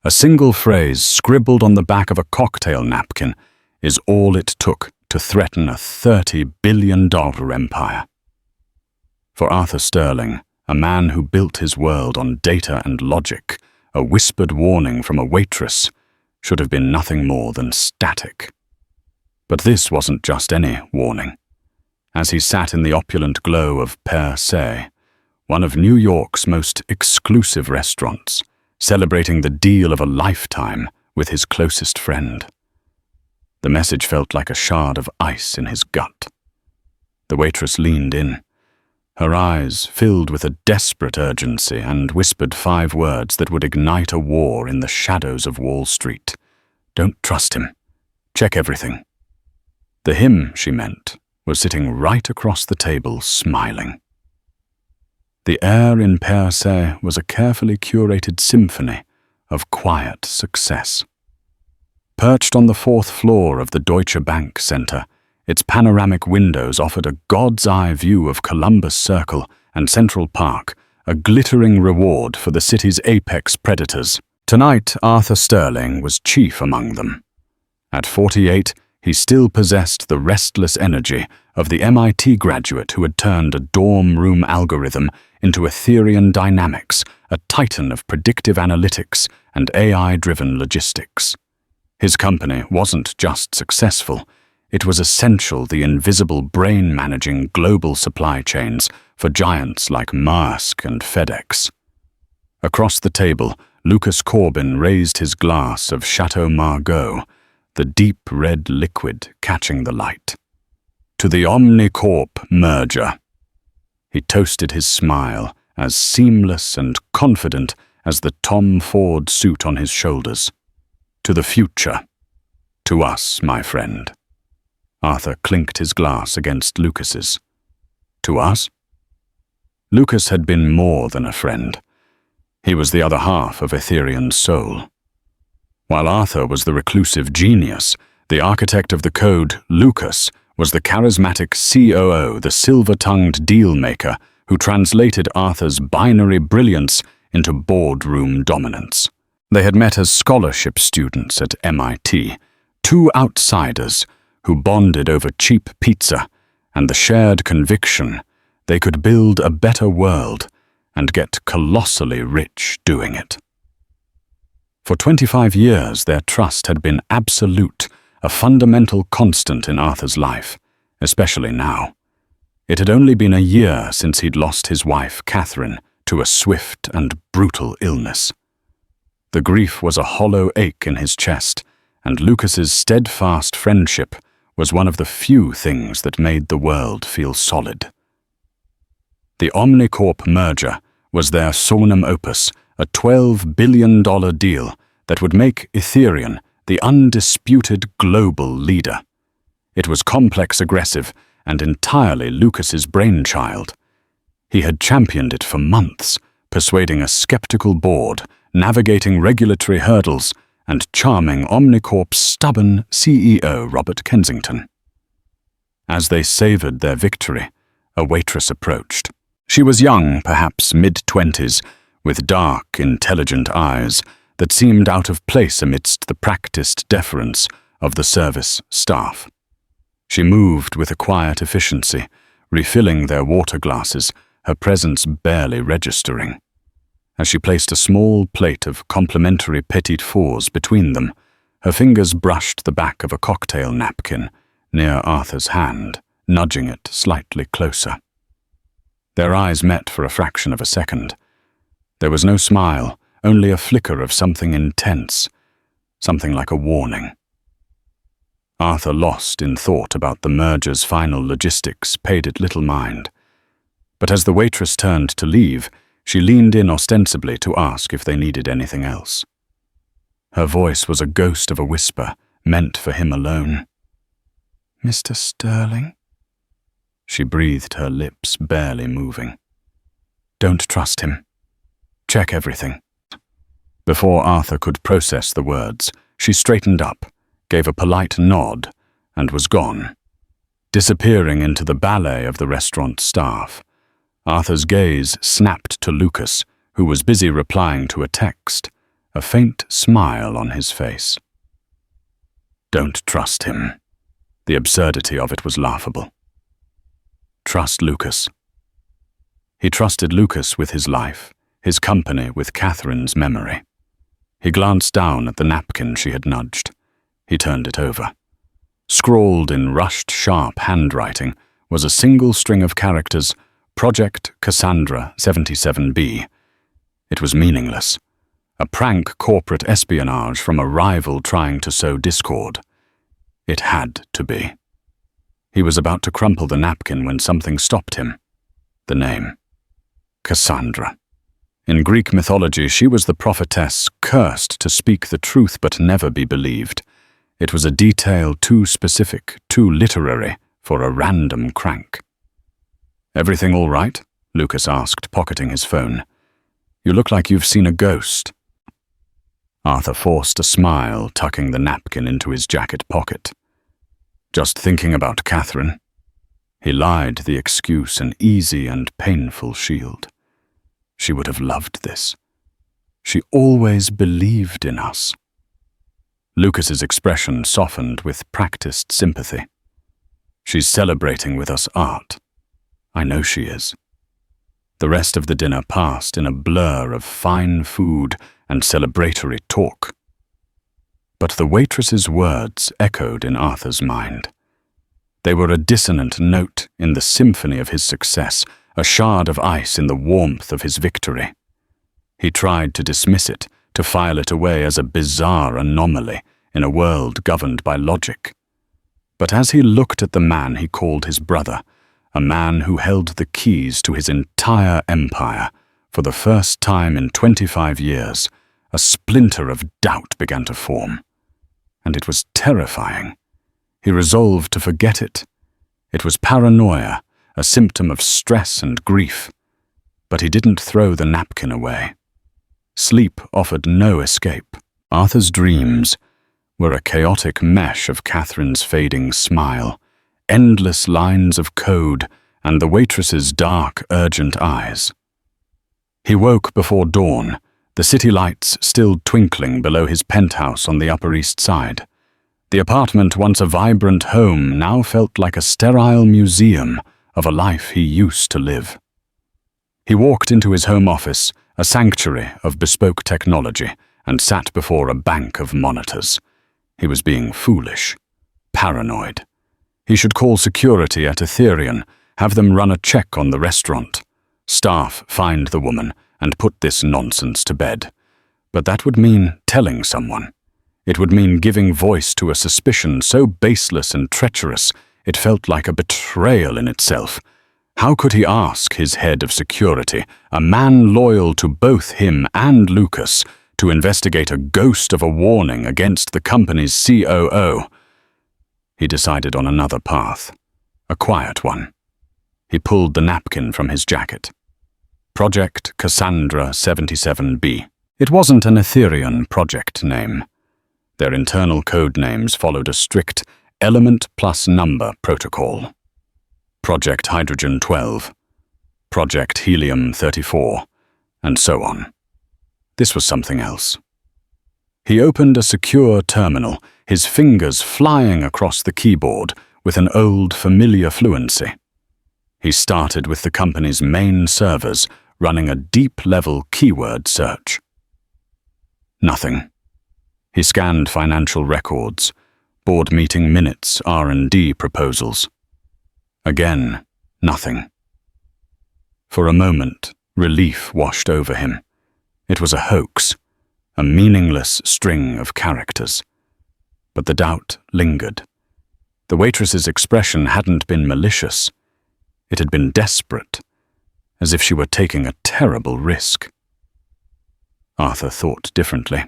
A single phrase scribbled on the back of a cocktail napkin is all it took to threaten a $30 billion empire. For Arthur Sterling, a man who built his world on data and logic, a whispered warning from a waitress should have been nothing more than static. But this wasn't just any warning. As he sat in the opulent glow of Per Se, one of New York's most exclusive restaurants, celebrating the deal of a lifetime with his closest friend, the message felt like a shard of ice in his gut. The waitress leaned in, her eyes filled with a desperate urgency, and whispered 5 words that would ignite a war in the shadows of Wall Street. Don't trust him. Check everything. The him, she meant, was sitting right across the table, smiling. The air in Per Se was a carefully curated symphony of quiet success. Perched on the 4th floor of the Deutsche Bank Center, its panoramic windows offered a god's-eye view of Columbus Circle and Central Park, a glittering reward for the city's apex predators. Tonight, Arthur Sterling was chief among them. At 48, he still possessed the restless energy of the MIT graduate who had turned a dorm room algorithm into Ethereum dynamics, a titan of predictive analytics and AI-driven logistics. His company wasn't just successful, it was essential the invisible brain managing global supply chains for giants like Maersk and FedEx. Across the table, Lucas Corbin raised his glass of Chateau Margaux, the deep red liquid catching the light. To the Omnicorp merger. He toasted his smile, as seamless and confident as the Tom Ford suit on his shoulders. To the future. To us, my friend. Arthur clinked his glass against Lucas's. To us? Lucas had been more than a friend. He was the other half of Ethereum's soul. While Arthur was the reclusive genius, the architect of the code, Lucas, was the charismatic COO, the silver-tongued deal-maker who translated Arthur's binary brilliance into boardroom dominance. They had met as scholarship students at MIT, 2 outsiders who bonded over cheap pizza and the shared conviction they could build a better world and get colossally rich doing it. For 25 years, their trust had been absolute, a fundamental constant in Arthur's life, especially now. It had only been a year since he'd lost his wife, Catherine, to a swift and brutal illness. The grief was a hollow ache in his chest, and Lucas's steadfast friendship was one of the few things that made the world feel solid. The Omnicorp merger was their magnum opus, a $12 billion deal that would make Ethereum the undisputed global leader. It was complex, aggressive, and entirely Lucas's brainchild. He had championed it for months, persuading a skeptical board, navigating regulatory hurdles, and charming Omnicorp's stubborn CEO, Robert Kensington. As they savored their victory, a waitress approached. She was young, perhaps mid-20s, with dark, intelligent eyes that seemed out of place amidst the practiced deference of the service staff. She moved with a quiet efficiency, refilling their water glasses, her presence barely registering. As she placed a small plate of complimentary petit fours between them, her fingers brushed the back of a cocktail napkin near Arthur's hand, nudging it slightly closer. Their eyes met for a fraction of a second. There was no smile, only a flicker of something intense, something like a warning. Arthur, lost in thought about the merger's final logistics, paid it little mind. But as the waitress turned to leave, she leaned in ostensibly to ask if they needed anything else. Her voice was a ghost of a whisper, meant for him alone. "Mr. Sterling?" She breathed, her lips barely moving. "Don't trust him. Check everything." Before Arthur could process the words, she straightened up, gave a polite nod, and was gone, disappearing into the ballet of the restaurant staff. Arthur's gaze snapped to Lucas, who was busy replying to a text, a faint smile on his face. Don't trust him. The absurdity of it was laughable. Trust Lucas. He trusted Lucas with his life, his company with Catherine's memory. He glanced down at the napkin she had nudged. He turned it over. Scrawled in rushed, sharp handwriting was a single string of characters, Project Cassandra 77B. It was meaningless. A prank corporate espionage from a rival trying to sow discord. It had to be. He was about to crumple the napkin when something stopped him. The name. Cassandra. In Greek mythology, she was the prophetess cursed to speak the truth but never be believed. It was a detail too specific, too literary for a random crank. "Everything all right?" Lucas asked, pocketing his phone. "You look like you've seen a ghost." Arthur forced a smile, tucking the napkin into his jacket pocket. "Just thinking about Catherine." He lied the excuse an easy and painful shield. She would have loved this. She always believed in us. Lucas's expression softened with practiced sympathy. "She's celebrating with us art. I know she is." The rest of the dinner passed in a blur of fine food and celebratory talk. But the waitress's words echoed in Arthur's mind. They were a dissonant note in the symphony of his success, a shard of ice in the warmth of his victory. He tried to dismiss it, to file it away as a bizarre anomaly in a world governed by logic. But as he looked at the man he called his brother, a man who held the keys to his entire empire, for the first time in 25 years, a splinter of doubt began to form. And it was terrifying. He resolved to forget it. It was paranoia, a symptom of stress and grief. But he didn't throw the napkin away. Sleep offered no escape. Arthur's dreams were a chaotic mesh of Catherine's fading smile, endless lines of code, and the waitress's dark, urgent eyes. He woke before dawn, the city lights still twinkling below his penthouse on the Upper East Side. The apartment, once a vibrant home, now felt like a sterile museum of a life he used to live. He walked into his home office, a sanctuary of bespoke technology, and sat before a bank of monitors. He was being foolish, paranoid. He should call security at Ethereum, have them run a check on the restaurant. Staff find the woman and put this nonsense to bed. But that would mean telling someone. It would mean giving voice to a suspicion so baseless and treacherous it felt like a betrayal in itself. How could he ask his head of security, a man loyal to both him and Lucas, to investigate a ghost of a warning against the company's COO? He decided on another path, a quiet one. He pulled the napkin from his jacket. Project Cassandra 77B. It wasn't an Ethereum project name. Their internal code names followed a strict element plus number protocol. Project Hydrogen 12, Project Helium 34, and so on. This was something else. He opened a secure terminal, his fingers flying across the keyboard with an old, familiar fluency. He started with the company's main servers, running a deep-level keyword search. Nothing. He scanned financial records, board meeting minutes, R&D proposals. Again, nothing. For a moment, relief washed over him. It was a hoax, a meaningless string of characters. But the doubt lingered. The waitress's expression hadn't been malicious. It had been desperate, as if she were taking a terrible risk. Arthur thought differently.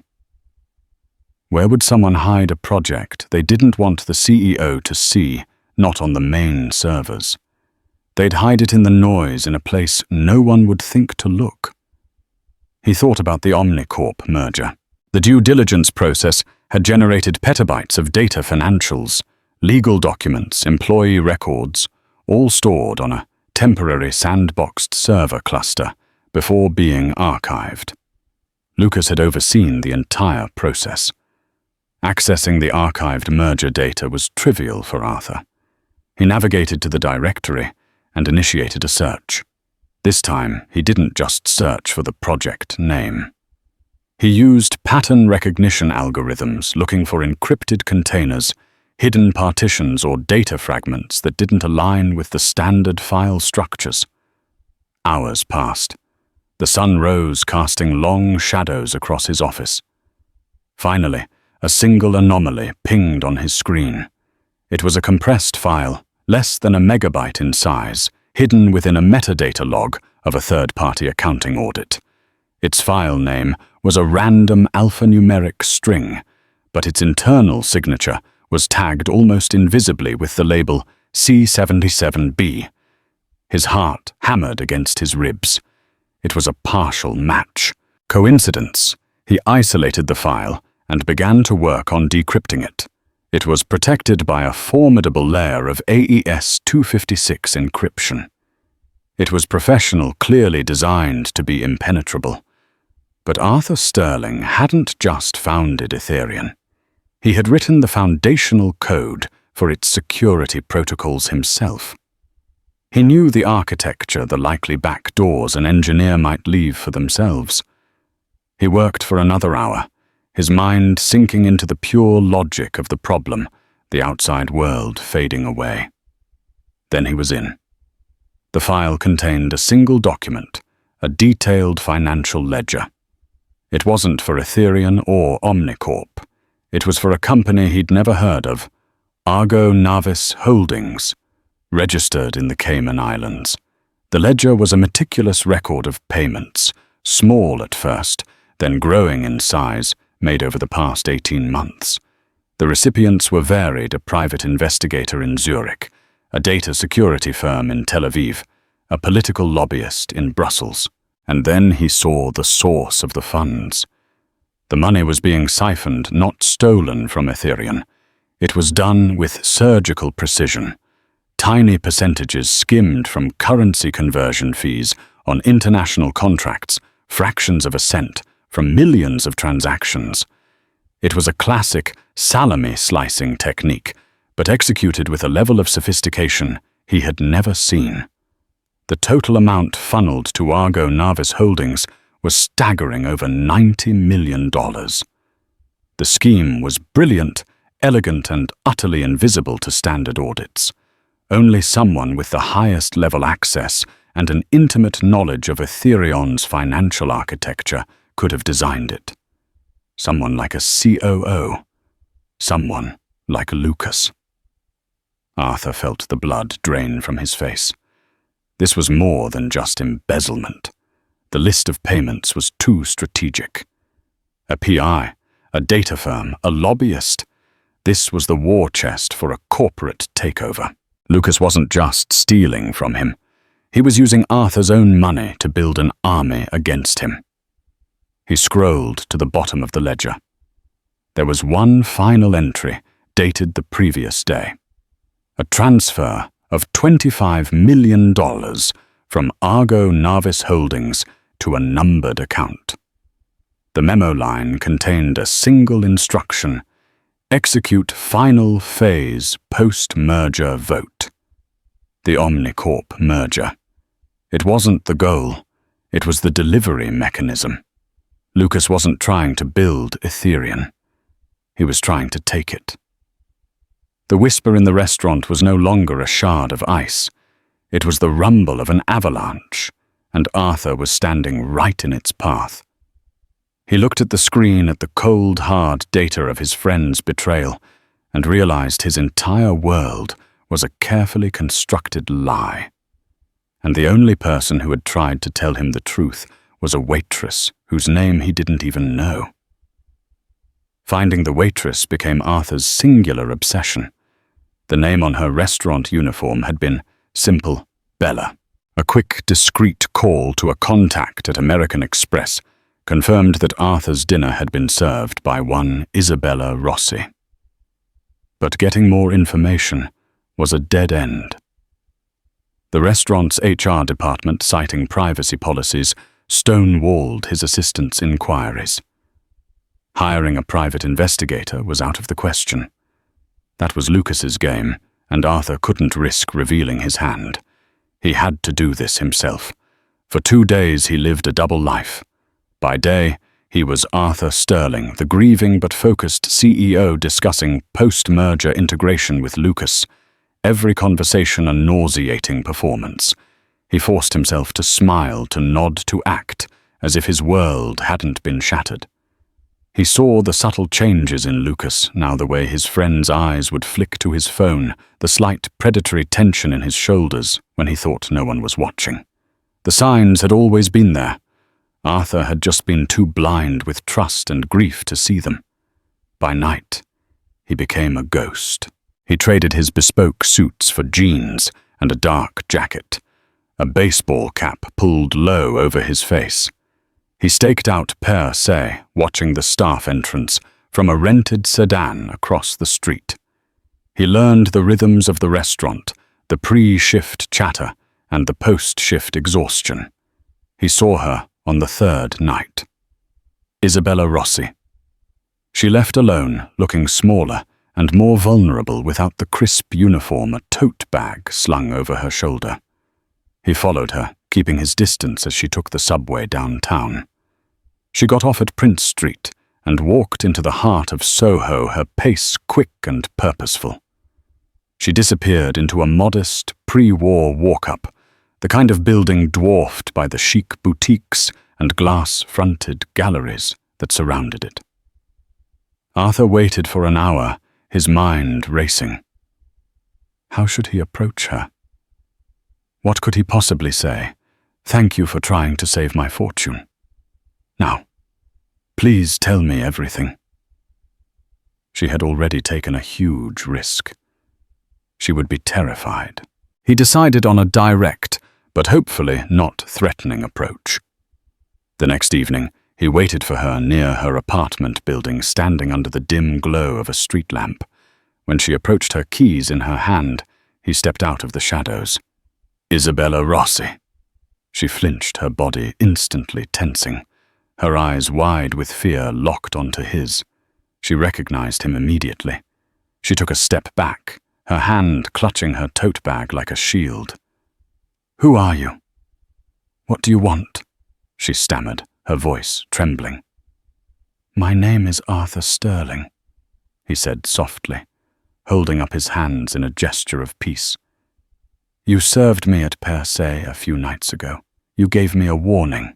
Where would someone hide a project they didn't want the CEO to see, not on the main servers? They'd hide it in the noise in a place no one would think to look. He thought about the Omnicorp merger. The due diligence process had generated petabytes of data financials, legal documents, employee records, all stored on a temporary sandboxed server cluster before being archived. Lucas had overseen the entire process. Accessing the archived merger data was trivial for Arthur. He navigated to the directory and initiated a search. This time, he didn't just search for the project name. He used pattern recognition algorithms looking for encrypted containers, hidden partitions, or data fragments that didn't align with the standard file structures. Hours passed. The sun rose, casting long shadows across his office. Finally, a single anomaly pinged on his screen. It was a compressed file, less than a megabyte in size, hidden within a metadata log of a third-party accounting audit. Its file name was a random alphanumeric string, but its internal signature was tagged almost invisibly with the label C77B. His heart hammered against his ribs. It was a partial match. Coincidence. He isolated the file and began to work on decrypting it. It was protected by a formidable layer of AES 256 encryption. It was professional, clearly designed to be impenetrable. But Arthur Sterling hadn't just founded Ethereum. He had written the foundational code for its security protocols himself. He knew the architecture, the likely back doors an engineer might leave for themselves. He worked for another hour, his mind sinking into the pure logic of the problem, the outside world fading away. Then he was in. The file contained a single document, a detailed financial ledger. It wasn't for Ethereum or Omnicorp. It was for a company he'd never heard of, Argo Navis Holdings, registered in the Cayman Islands. The ledger was a meticulous record of payments, small at first, then growing in size, made over the past 18 months. The recipients were varied: a private investigator in Zurich, a data security firm in Tel Aviv, a political lobbyist in Brussels. And then he saw the source of the funds. The money was being siphoned, not stolen from Ethereum. It was done with surgical precision. Tiny percentages skimmed from currency conversion fees on international contracts, fractions of a cent, from millions of transactions. It was a classic salami slicing technique, but executed with a level of sophistication he had never seen. The total amount funneled to Argo Navis Holdings was staggering over $90 million. The scheme was brilliant, elegant, and utterly invisible to standard audits. Only someone with the highest level access and an intimate knowledge of Ethereum's financial architecture could have designed it. Someone like a COO. Someone like Lucas. Arthur felt the blood drain from his face. This was more than just embezzlement. The list of payments was too strategic. A PI, a data firm, a lobbyist. This was the war chest for a corporate takeover. Lucas wasn't just stealing from him. He was using Arthur's own money to build an army against him. He scrolled to the bottom of the ledger. There was one final entry, dated the previous day. A transfer of $25 million from Argo Navis Holdings to a numbered account. The memo line contained a single instruction: execute final phase post-merger vote. The Omnicorp merger. It wasn't the goal, it was the delivery mechanism. Lucas wasn't trying to build Ethereum. He was trying to take it. The whisper in the restaurant was no longer a shard of ice. It was the rumble of an avalanche, and Arthur was standing right in its path. He looked at the screen, at the cold, hard data of his friend's betrayal, and realized his entire world was a carefully constructed lie. And the only person who had tried to tell him the truth was a waitress whose name he didn't even know. Finding the waitress became Arthur's singular obsession. The name on her restaurant uniform had been Simple Bella. A quick, discreet call to a contact at American Express confirmed that Arthur's dinner had been served by one Isabella Rossi. But getting more information was a dead end. The restaurant's HR department, citing privacy policies, stonewalled his assistant's inquiries. Hiring a private investigator was out of the question. That was Lucas's game, and Arthur couldn't risk revealing his hand. He had to do this himself. For 2 days he lived a double life. By day, he was Arthur Sterling, the grieving but focused CEO discussing post-merger integration with Lucas. Every conversation a nauseating performance. He forced himself to smile, to nod, to act, as if his world hadn't been shattered. He saw the subtle changes in Lucas, now the way his friend's eyes would flick to his phone, the slight predatory tension in his shoulders when he thought no one was watching. The signs had always been there. Arthur had just been too blind with trust and grief to see them. By night, he became a ghost. He traded his bespoke suits for jeans and a dark jacket, a baseball cap pulled low over his face. He staked out per se, watching the staff entrance from a rented sedan across the street. He learned the rhythms of the restaurant, the pre-shift chatter, and the post-shift exhaustion. He saw her on the 3rd night. Isabella Rossi. She left alone, looking smaller and more vulnerable without the crisp uniform, a tote bag slung over her shoulder. He followed her, keeping his distance as she took the subway downtown. She got off at Prince Street and walked into the heart of Soho, her pace quick and purposeful. She disappeared into a modest, pre-war walk-up, the kind of building dwarfed by the chic boutiques and glass-fronted galleries that surrounded it. Arthur waited for an hour, his mind racing. How should he approach her? What could he possibly say? Thank you for trying to save my fortune. Now, please tell me everything. She had already taken a huge risk. She would be terrified. He decided on a direct, but hopefully not threatening approach. The next evening, he waited for her near her apartment building, standing under the dim glow of a street lamp. When she approached, her keys in her hand, he stepped out of the shadows. Isabella Rossi. She flinched, her body instantly tensing. Her eyes, wide with fear, locked onto his. She recognized him immediately. She took a step back, her hand clutching her tote bag like a shield. Who are you? What do you want? She stammered, her voice trembling. My name is Arthur Sterling, he said softly, holding up his hands in a gesture of peace. You served me at Per Se a few nights ago. You gave me a warning.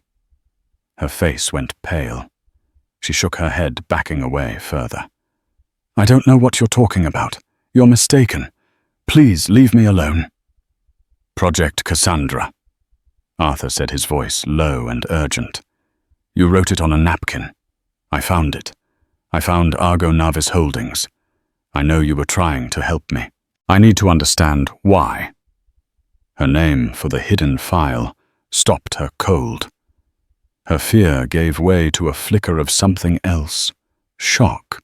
Her face went pale. She shook her head, backing away further. I don't know what you're talking about. You're mistaken. Please leave me alone. Project Cassandra, Arthur said, his voice low and urgent. You wrote it on a napkin. I found it. I found Argo Navis Holdings. I know you were trying to help me. I need to understand why. Her name for the hidden file stopped her cold. Her fear gave way to a flicker of something else, shock,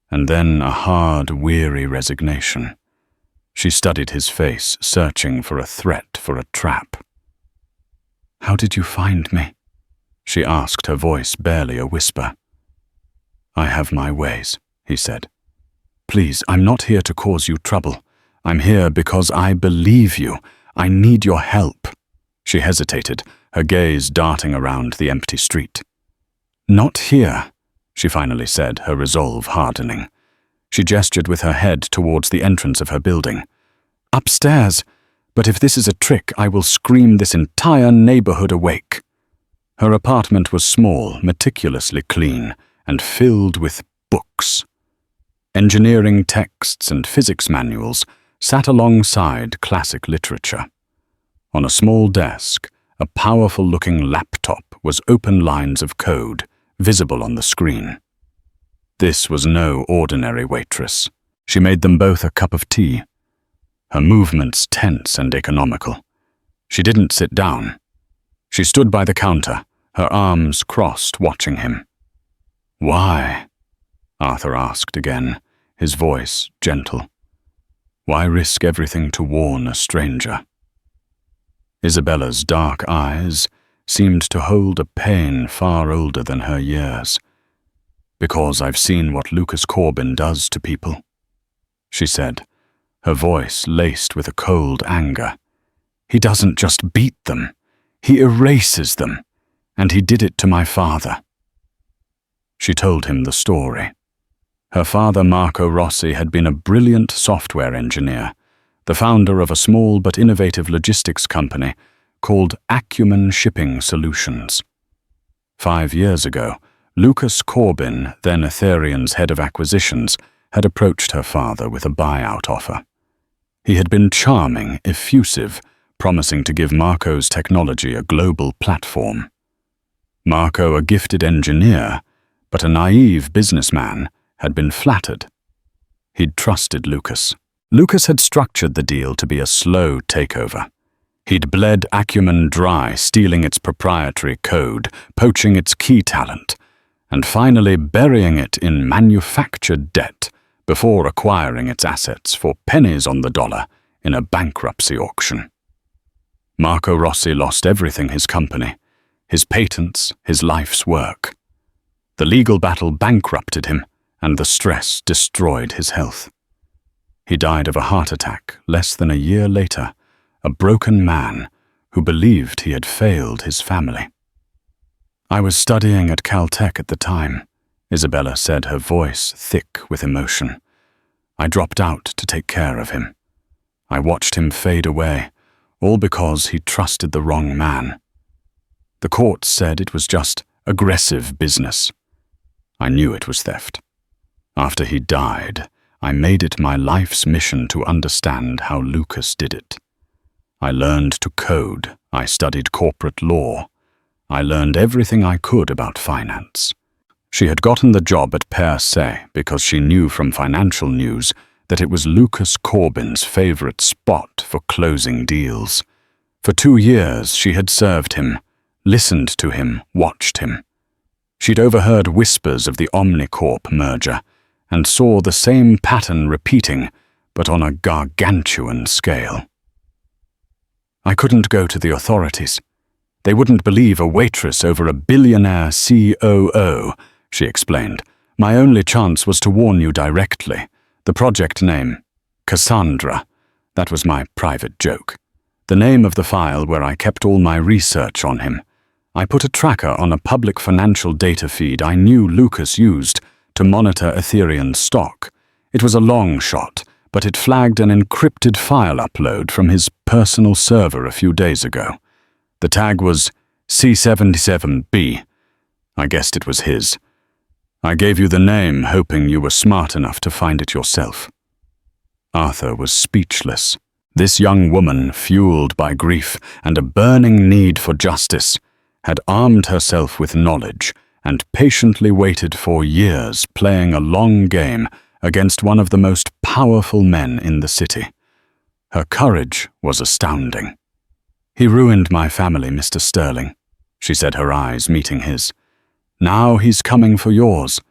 and then a hard, weary resignation. She studied his face, searching for a threat, for a trap. How did you find me? She asked, her voice barely a whisper. I have my ways, he said. Please, I'm not here to cause you trouble. I'm here because I believe you. I need your help. She hesitated, her gaze darting around the empty street. Not here, she finally said, her resolve hardening. She gestured with her head towards the entrance of her building. Upstairs, but if this is a trick, I will scream this entire neighborhood awake. Her apartment was small, meticulously clean, and filled with books. Engineering texts and physics manuals sat alongside classic literature. On a small desk, a powerful-looking laptop was open lines of code, visible on the screen. This was no ordinary waitress. She made them both a cup of tea, her movements tense and economical. She didn't sit down. She stood by the counter, her arms crossed, watching him. Why? Arthur asked again, his voice gentle. Why risk everything to warn a stranger? Isabella's dark eyes, seemed to hold a pain far older than her years. "Because I've seen what Lucas Corbin does to people," she said, her voice laced with a cold anger. "He doesn't just beat them, he erases them, and he did it to my father." She told him the story. Her father, Marco Rossi, had been a brilliant software engineer, the founder of a small but innovative logistics company called Acumen Shipping Solutions. 5 years ago, Lucas Corbin, then Ethereum's head of acquisitions, had approached her father with a buyout offer. He had been charming, effusive, promising to give Marco's technology a global platform. Marco, a gifted engineer, but a naive businessman, had been flattered. He'd trusted Lucas. Lucas had structured the deal to be a slow takeover. He'd bled Acumen dry, stealing its proprietary code, poaching its key talent, and finally burying it in manufactured debt before acquiring its assets for pennies on the dollar in a bankruptcy auction. Marco Rossi lost everything: his company, his patents, his life's work. The legal battle bankrupted him, and the stress destroyed his health. He died of a heart attack less than a year later, a broken man who believed he had failed his family. "I was studying at Caltech at the time," Isabella said, her voice thick with emotion. "I dropped out to take care of him. I watched him fade away, all because he trusted the wrong man. The court said it was just aggressive business. I knew it was theft. After he died, I made it my life's mission to understand how Lucas did it. I learned to code, I studied corporate law, I learned everything I could about finance." She had gotten the job at Per Se because she knew from financial news that it was Lucas Corbin's favorite spot for closing deals. For 2 years she had served him, listened to him, watched him. She'd overheard whispers of the Omnicorp merger and saw the same pattern repeating, but on a gargantuan scale. "I couldn't go to the authorities. They wouldn't believe a waitress over a billionaire COO, she explained. "My only chance was to warn you directly. The project name, Cassandra. That was my private joke. The name of the file where I kept all my research on him. I put a tracker on a public financial data feed I knew Lucas used to monitor Ethereum's stock. It was a long shot, but it flagged an encrypted file upload from his personal server a few days ago. The tag was C77B. I guessed it was his. I gave you the name, hoping you were smart enough to find it yourself." Arthur was speechless. This young woman, fueled by grief and a burning need for justice, had armed herself with knowledge and patiently waited for years, playing a long game against one of the most powerful men in the city. Her courage was astounding. "He ruined my family, Mr. Sterling," she said, her eyes meeting his. "Now he's coming for yours.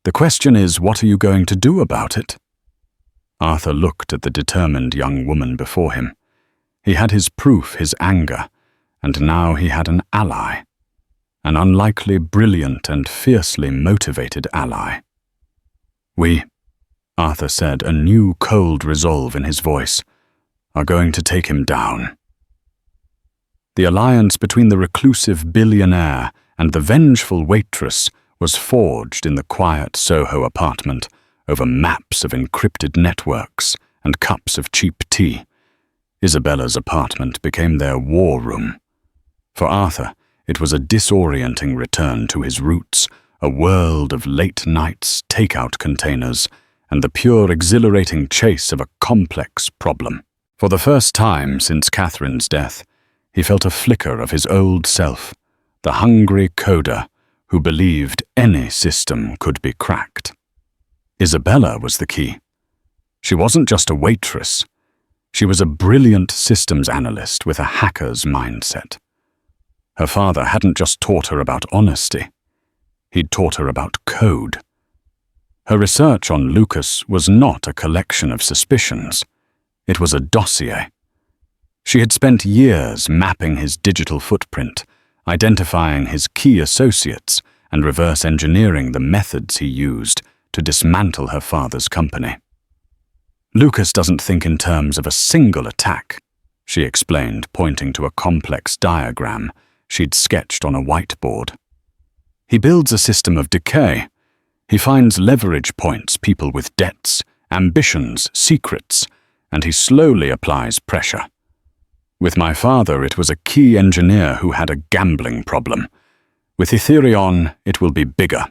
The question is, what are you going to do about it?" Arthur looked at the determined young woman before him. He had his proof, his anger, and now he had an ally. An unlikely, brilliant, and fiercely motivated ally. "We," Arthur said, a new cold resolve in his voice, "are going to take him down." The alliance between the reclusive billionaire and the vengeful waitress was forged in the quiet Soho apartment over maps of encrypted networks and cups of cheap tea. Isabella's apartment became their war room. For Arthur, it was a disorienting return to his roots, a world of late nights, takeout containers, and the pure exhilarating chase of a complex problem. For the first time since Catherine's death, he felt a flicker of his old self, the hungry coder who believed any system could be cracked. Isabella was the key. She wasn't just a waitress. She was a brilliant systems analyst with a hacker's mindset. Her father hadn't just taught her about honesty. He'd taught her about code. Her research on Lucas was not a collection of suspicions. It was a dossier. She had spent years mapping his digital footprint, identifying his key associates and reverse engineering the methods he used to dismantle her father's company. "Lucas doesn't think in terms of a single attack," she explained, pointing to a complex diagram she'd sketched on a whiteboard. "He builds a system of decay. He finds leverage points, people with debts, ambitions, secrets, and he slowly applies pressure. With my father, it was a key engineer who had a gambling problem. With Ethereon, it will be bigger."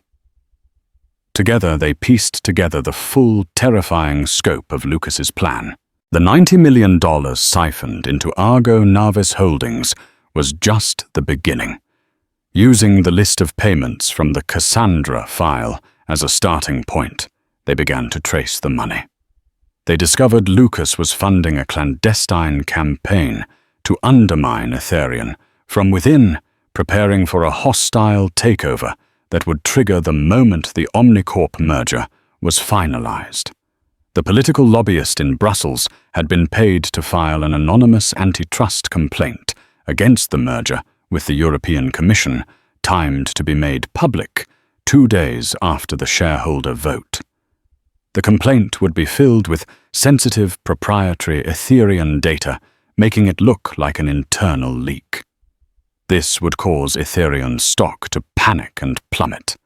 Together, they pieced together the full, terrifying scope of Lucas's plan. The $90 million siphoned into Argo Navis Holdings was just the beginning. Using the list of payments from the Cassandra file as a starting point, they began to trace the money. They discovered Lucas was funding a clandestine campaign to undermine Ethereum from within, preparing for a hostile takeover that would trigger the moment the Omnicorp merger was finalized. The political lobbyist in Brussels had been paid to file an anonymous antitrust complaint against the merger with the European Commission, timed to be made public 2 days after the shareholder vote. The complaint would be filled with sensitive proprietary Ethereum data, making it look like an internal leak. This would cause Ethereum's stock to panic and plummet.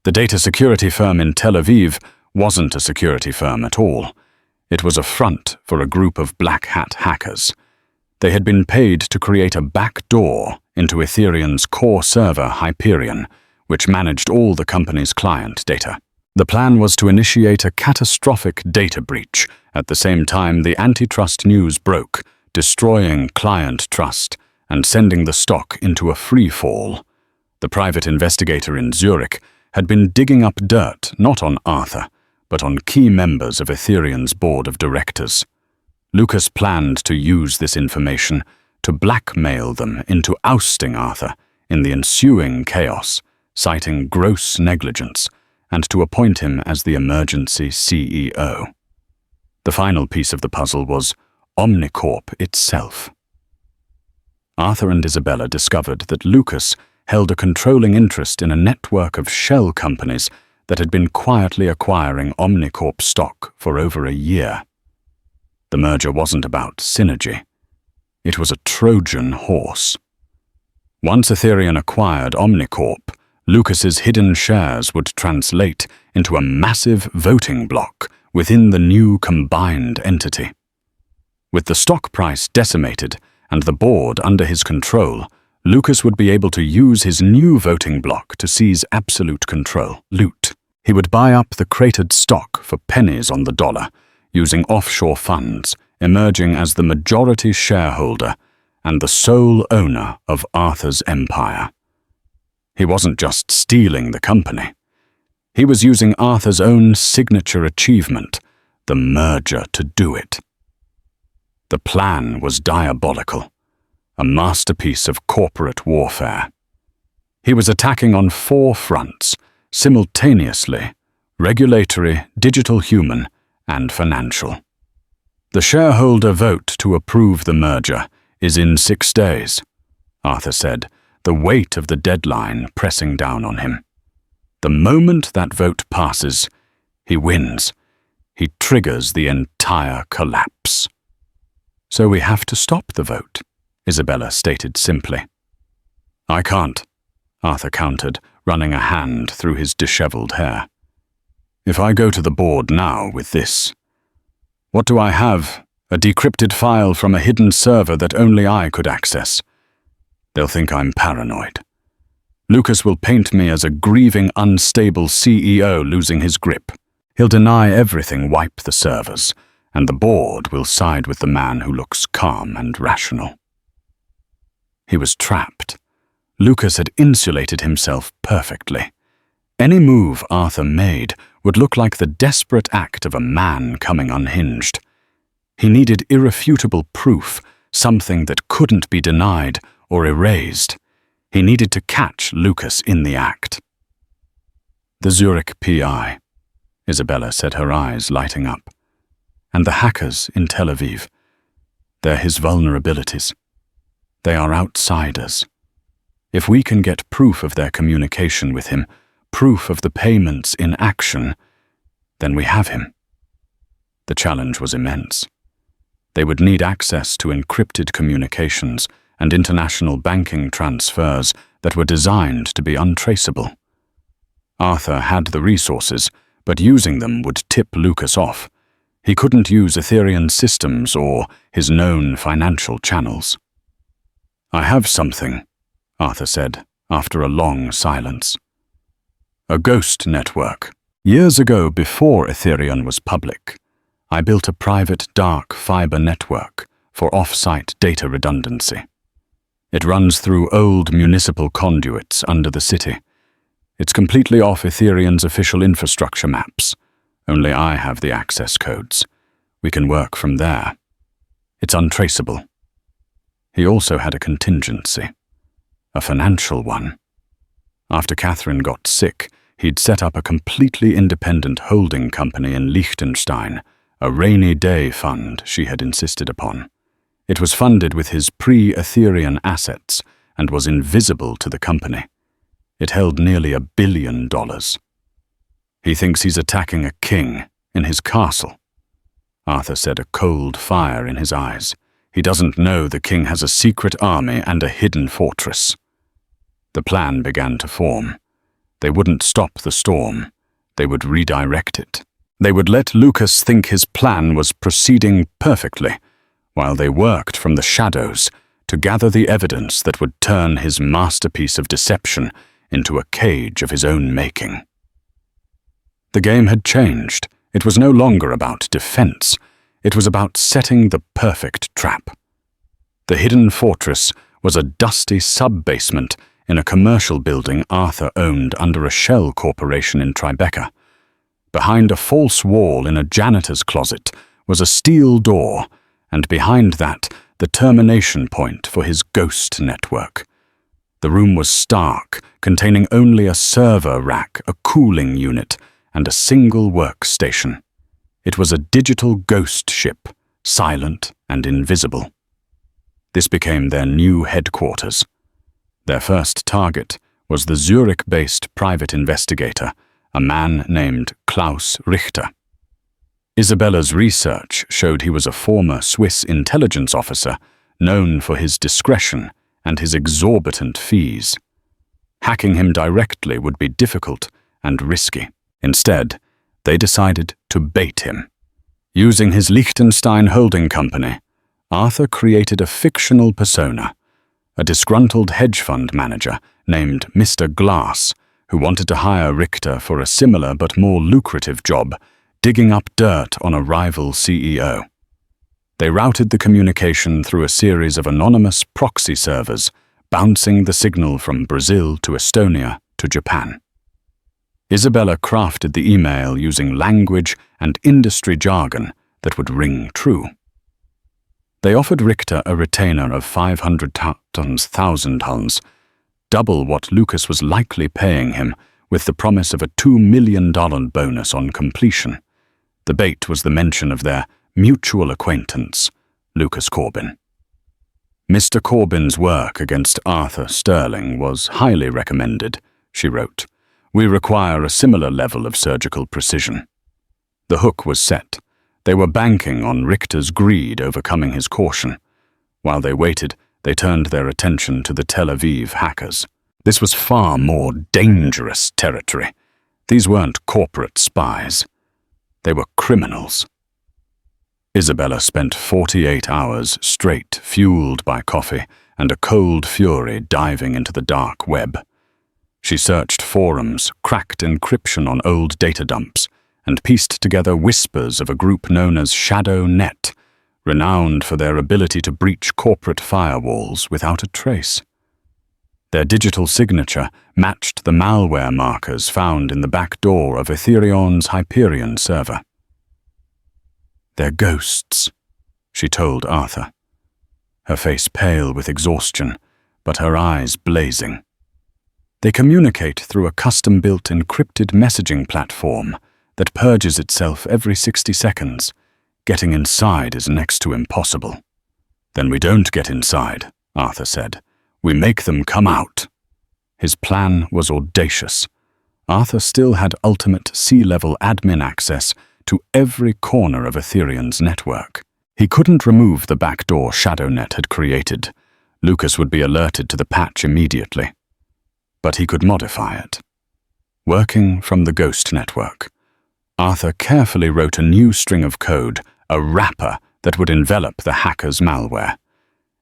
The data security firm in Tel Aviv wasn't a security firm at all. It was a front for a group of black hat hackers. They had been paid to create a back door into Ethereum's core server Hyperion, which managed all the company's client data. The plan was to initiate a catastrophic data breach at the same time the antitrust news broke, destroying client trust and sending the stock into a free fall. The private investigator in Zurich had been digging up dirt not on Arthur, but on key members of Ethereum's board of directors. Lucas planned to use this information to blackmail them into ousting Arthur in the ensuing chaos, citing gross negligence, and to appoint him as the emergency CEO. The final piece of the puzzle was Omnicorp itself. Arthur and Isabella discovered that Lucas held a controlling interest in a network of shell companies that had been quietly acquiring Omnicorp stock for over a year. The merger wasn't about synergy. It was a Trojan horse. Once Ethereum acquired Omnicorp, Lucas's hidden shares would translate into a massive voting bloc within the new combined entity. With the stock price decimated and the board under his control, Lucas would be able to use his new voting bloc to seize absolute control. Loot. He would buy up the cratered stock for pennies on the dollar, using offshore funds, emerging as the majority shareholder and the sole owner of Arthur's empire. He wasn't just stealing the company. He was using Arthur's own signature achievement, the merger, to do it. The plan was diabolical, a masterpiece of corporate warfare. He was attacking on 4 fronts, simultaneously: regulatory, digital human, and financial. The shareholder vote to approve the merger is in 6 days, Arthur said, the weight of the deadline pressing down on him. The moment that vote passes, he wins. He triggers the entire collapse. "So we have to stop the vote," Isabella stated simply. "I can't," Arthur countered, running a hand through his disheveled hair. "If I go to the board now with this, what do I have? A decrypted file from a hidden server that only I could access. They'll think I'm paranoid. Lucas will paint me as a grieving, unstable CEO losing his grip. He'll deny everything, wipe the servers, and the board will side with the man who looks calm and rational." He was trapped. Lucas had insulated himself perfectly. Any move Arthur made would look like the desperate act of a man coming unhinged. He needed irrefutable proof, something that couldn't be denied or erased. He needed to catch Lucas in the act. "The Zurich PI," Isabella said, her eyes lighting up. "And the hackers in Tel Aviv. They're his vulnerabilities. They are outsiders. If we can get proof of their communication with him, proof of the payments in action, then we have him. The challenge was immense. They would need access to encrypted communications and international banking transfers that were designed to be untraceable. Arthur had the resources, but using them would tip Lucas off. He couldn't use Etherean systems or his known financial channels. "I have something," Arthur said, after a long silence. "A ghost network. Years ago, before Ethereum was public, I built a private dark fiber network for off-site data redundancy. It runs through old municipal conduits under the city. It's completely off Ethereum's official infrastructure maps. Only I have the access codes. We can work from there. It's untraceable." He also had a contingency, a financial one. After Catherine got sick, he'd set up a completely independent holding company in Liechtenstein, a rainy day fund she had insisted upon. It was funded with his pre-Ethereum assets and was invisible to the company. It held nearly $1 billion. "He thinks he's attacking a king in his castle," Arthur said, a cold fire in his eyes. "He doesn't know the king has a secret army and a hidden fortress." The plan began to form. They wouldn't stop the storm. They would redirect it. They would let Lucas think his plan was proceeding perfectly, while they worked from the shadows to gather the evidence that would turn his masterpiece of deception into a cage of his own making. The game had changed. It was no longer about defense. It was about setting the perfect trap. The hidden fortress was a dusty sub-basement in a commercial building Arthur owned under a shell corporation in Tribeca. Behind a false wall in a janitor's closet was a steel door, and behind that, the termination point for his ghost network. The room was stark, containing only a server rack, a cooling unit, and a single workstation. It was a digital ghost ship, silent and invisible. This became their new headquarters. Their first target was the Zurich-based private investigator, a man named Klaus Richter. Isabella's research showed he was a former Swiss intelligence officer known for his discretion and his exorbitant fees. Hacking him directly would be difficult and risky. Instead, they decided to bait him. Using his Liechtenstein holding company, Arthur created a fictional persona, a disgruntled hedge fund manager named Mr. Glass, who wanted to hire Richter for a similar but more lucrative job, digging up dirt on a rival CEO. They routed the communication through a series of anonymous proxy servers, bouncing the signal from Brazil to Estonia to Japan. Isabella crafted the email using language and industry jargon that would ring true. They offered Richter a retainer of 500,000 tons, double what Lucas was likely paying him, with the promise of a $2 million bonus on completion. The bait was the mention of their mutual acquaintance, Lucas Corbin. "Mr. Corbin's work against Arthur Sterling was highly recommended," she wrote. "We require a similar level of surgical precision." The hook was set. They were banking on Richter's greed overcoming his caution. While they waited, they turned their attention to the Tel Aviv hackers. This was far more dangerous territory. These weren't corporate spies. They were criminals. Isabella spent 48 hours straight, fueled by coffee and a cold fury diving into the dark web. She searched forums, cracked encryption on old data dumps, and pieced together whispers of a group known as Shadow Net, renowned for their ability to breach corporate firewalls without a trace. Their digital signature matched the malware markers found in the back door of Ethereum's Hyperion server. "They're ghosts," she told Arthur, her face pale with exhaustion, but her eyes blazing. "They communicate through a custom-built encrypted messaging platform that purges itself every 60 seconds. Getting inside is next to impossible." "Then we don't get inside," Arthur said. "We make them come out." His plan was audacious. Arthur still had ultimate sea-level admin access to every corner of Ethereum's network. He couldn't remove the backdoor ShadowNet had created. Lucas would be alerted to the patch immediately. But he could modify it. Working from the Ghost network, Arthur carefully wrote a new string of code, a wrapper that would envelop the hacker's malware.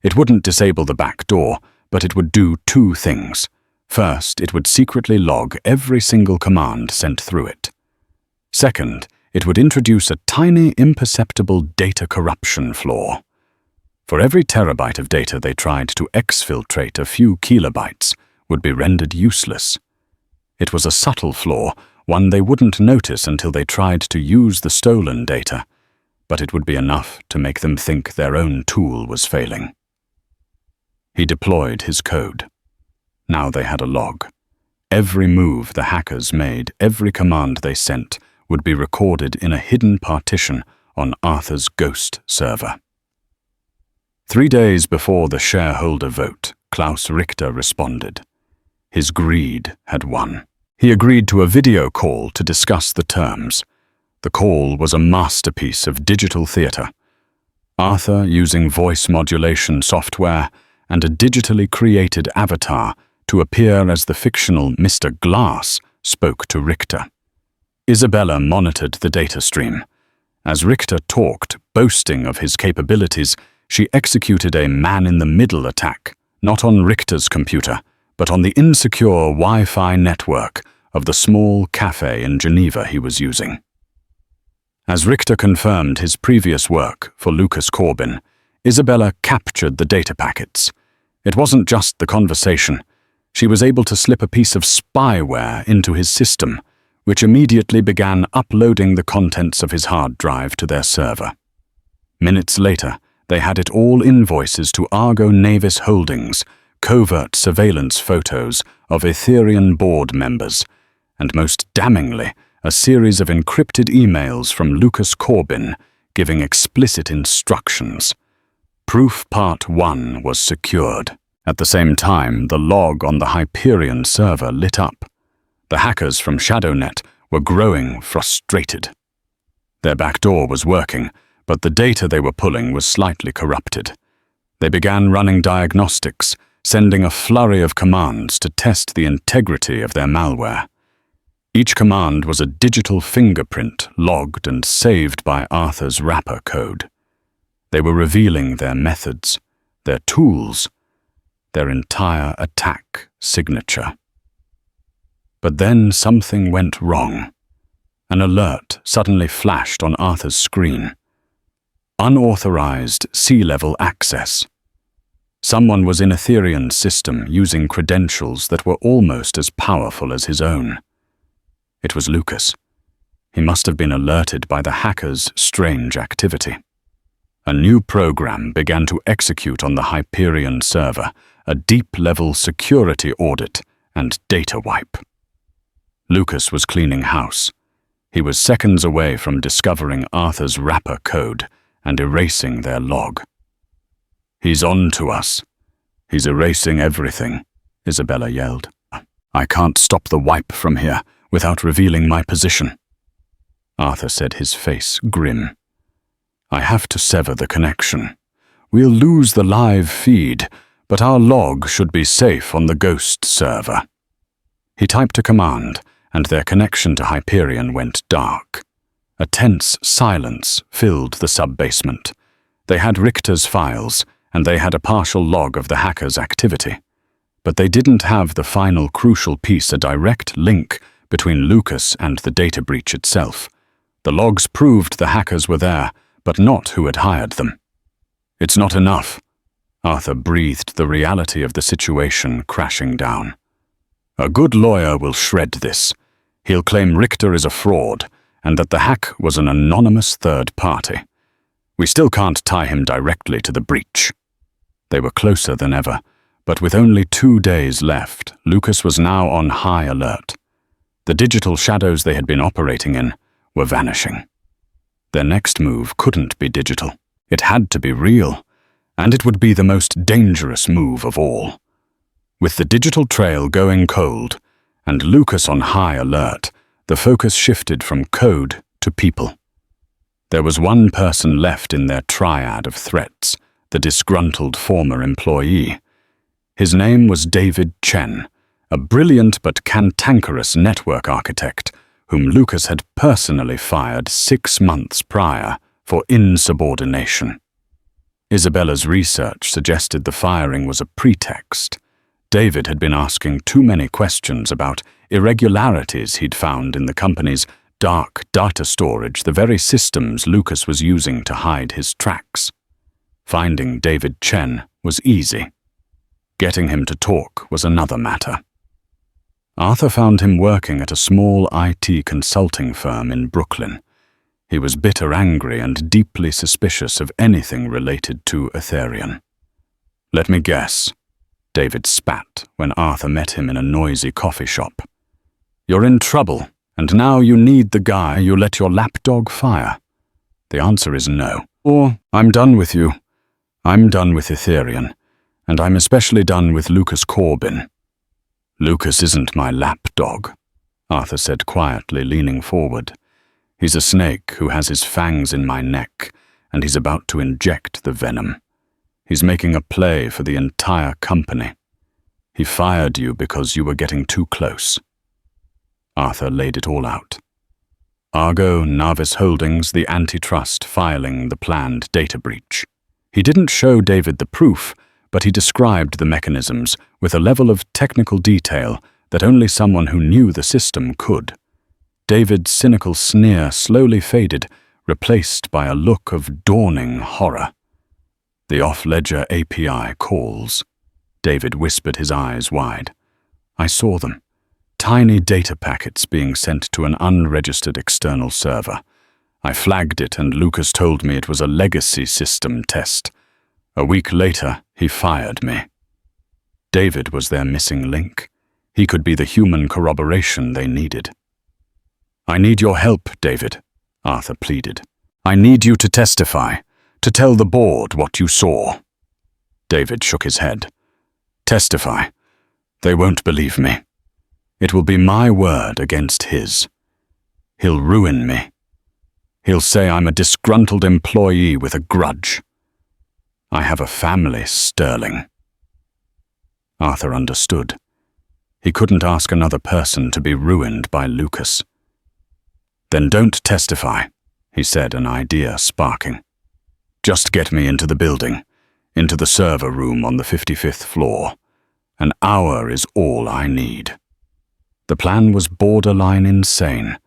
It wouldn't disable the backdoor, but it would do two things. First, it would secretly log every single command sent through it. Second, it would introduce a tiny, imperceptible data corruption flaw. For every terabyte of data they tried to exfiltrate, a few kilobytes would be rendered useless. It was a subtle flaw, one they wouldn't notice until they tried to use the stolen data, but it would be enough to make them think their own tool was failing. He deployed his code. Now they had a log. Every move the hackers made, every command they sent, would be recorded in a hidden partition on Arthur's Ghost server. 3 days before the shareholder vote, Klaus Richter responded. His greed had won. He agreed to a video call to discuss the terms. The call was a masterpiece of digital theater. Arthur, using voice modulation software and a digitally created avatar to appear as the fictional Mr. Glass, spoke to Richter. Isabella monitored the data stream. As Richter talked, boasting of his capabilities, she executed a man-in-the-middle attack, not on Richter's computer, but on the insecure Wi-Fi network of the small cafe in Geneva he was using. As Richter confirmed his previous work for Lucas Corbin, Isabella captured the data packets. It wasn't just the conversation. She was able to slip a piece of spyware into his system, which immediately began uploading the contents of his hard drive to their server. Minutes later, they had it all invoices to Argo Navis Holdings, covert surveillance photos of Ethereum board members, and most damningly, a series of encrypted emails from Lucas Corbin giving explicit instructions. Proof Part 1 was secured. At the same time, the log on the Hyperion server lit up. The hackers from ShadowNet were growing frustrated. Their backdoor was working, but the data they were pulling was slightly corrupted. They began running diagnostics, sending a flurry of commands to test the integrity of their malware. Each command was a digital fingerprint logged and saved by Arthur's wrapper code. They were revealing their methods, their tools, their entire attack signature. But then something went wrong. An alert suddenly flashed on Arthur's screen. Unauthorized sea-level access. Someone was in Ethereum's system using credentials that were almost as powerful as his own. It was Lucas. He must have been alerted by the hackers' strange activity. A new program began to execute on the Hyperion server, a deep-level security audit and data wipe. Lucas was cleaning house. He was seconds away from discovering Arthur's wrapper code and erasing their log. "He's on to us. He's erasing everything," Isabella yelled. "I can't stop the wipe from here without revealing my position." Arthur said, his face grim. "I have to sever the connection. We'll lose the live feed, but our log should be safe on the Ghost server." He typed a command, and their connection to Hyperion went dark. A tense silence filled the sub-basement. They had Richter's files, and they had a partial log of the hackers' activity. But they didn't have the final crucial piece, a direct link between Lucas and the data breach itself. The logs proved the hackers were there, but not who had hired them. "It's not enough." Arthur breathed the reality of the situation crashing down. "A good lawyer will shred this. He'll claim Richter is a fraud, and that the hack was an anonymous third party. We still can't tie him directly to the breach." They were closer than ever, but with only 2 days left, Lucas was now on high alert. The digital shadows they had been operating in were vanishing. Their next move couldn't be digital. It had to be real, and it would be the most dangerous move of all. With the digital trail going cold and Lucas on high alert, the focus shifted from code to people. There was one person left in their triad of threats, the disgruntled former employee. His name was David Chen, a brilliant but cantankerous network architect whom Lucas had personally fired 6 months prior for insubordination. Isabella's research suggested the firing was a pretext. David had been asking too many questions about irregularities he'd found in the company's dark data storage, the very systems Lucas was using to hide his tracks. Finding David Chen was easy. Getting him to talk was another matter. Arthur found him working at a small IT consulting firm in Brooklyn. He was bitter, angry, and deeply suspicious of anything related to Etherian. "Let me guess," David spat when Arthur met him in a noisy coffee shop. "You're in trouble, and now you need the guy you let your lapdog fire." The answer is no. Or, "I'm done with you. I'm done with Etherian, and I'm especially done with Lucas Corbin." "Lucas isn't my lapdog," Arthur said quietly, leaning forward. "He's a snake who has his fangs in my neck, and he's about to inject the venom. He's making a play for the entire company. He fired you because you were getting too close." Arthur laid it all out. Argo, Navis Holdings, the antitrust filing the planned data breach. He didn't show David the proof, but he described the mechanisms with a level of technical detail that only someone who knew the system could. David's cynical sneer slowly faded, replaced by a look of dawning horror. "The off-ledger API calls." David whispered, his eyes wide. "I saw them. Tiny data packets being sent to an unregistered external server. I flagged it and Lucas told me it was a legacy system test. A week later, he fired me." David was their missing link. He could be the human corroboration they needed. "I need your help, David," Arthur pleaded. "I need you to testify, to tell the board what you saw." David shook his head. "Testify. They won't believe me. It will be my word against his. He'll ruin me. He'll say I'm a disgruntled employee with a grudge. I have a family, Sterling." Arthur understood. He couldn't ask another person to be ruined by Lucas. "Then don't testify," he said, an idea sparking. "Just get me into the building, into the server room on the 55th floor. An hour is all I need." The plan was borderline insane.